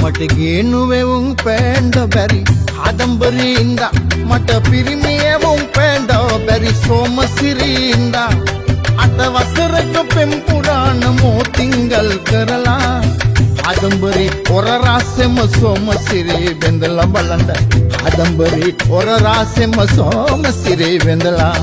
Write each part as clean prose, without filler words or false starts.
මට ගේනුවේ උන් පෑන්ඩ බැරි කාදම්බරින්ද මට පිරිමියවුන් පෑන්ඩ බැරි සෝමසිරින්ද අට වසරක පෙම් පුරාණ මෝතිංගල් කරලා කාදම්බරි ඔර රාසෙම සෝමසිරි බෙන්දලා බලන්න කාදම්බරි ඔර රාසෙම සෝමසිරි බෙන්දලා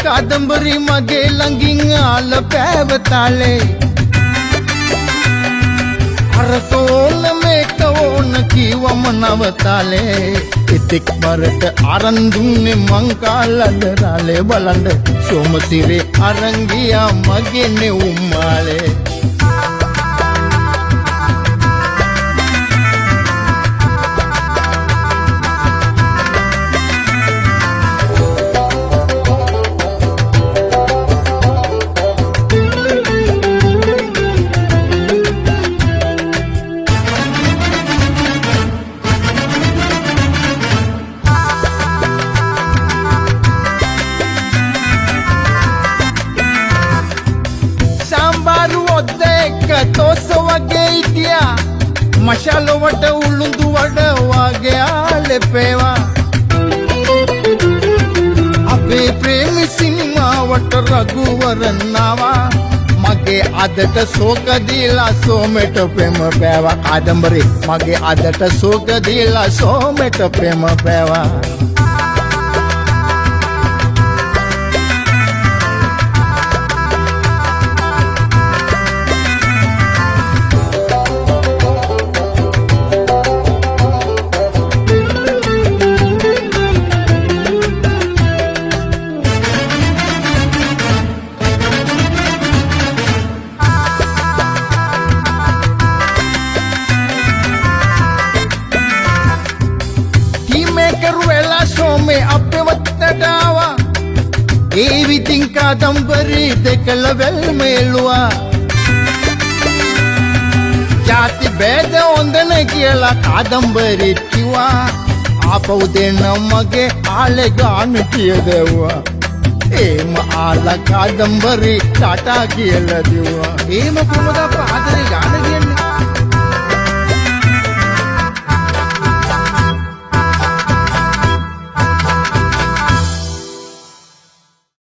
කාදම්බරි මගේ ළඟින් ආල පැවතාලේ අරක ඕන මේක ඕන කිව්වම නවතාලේ ඉතික් බරට අරන් දුන්නේ මං කාලදරාලේ බලන්න සෝමසිරි අරන් ගියා මගේ නෙවුම්මාලේ තෝස වගේ හිටියා මශාලොවට උළුඳු වඩ වගේ ආලෙපේවා අපේ ප්‍රේමි සිනමාවට රඝුවරන්නවා මගේ අදට සෝක දීලා සෝමෙට ප්‍රේම පෑවා කාදම්බරි මගේ අදට සෝක දීලා සෝමෙට ප්‍රේම පෑවා ඒ විතින් කාදම්බරි දෙකල වැල්මේලුවා ජාති බේද හොඳන කියලා කාදම්බරි කිව්වා ආපහු දෙන්න මගේ ආලේ ගාන කියදෙව්වා ඒම ආලා කාදම්බරි ටටා කියලා දිව්වා ඒම කොහොමද පාදරේ ගාන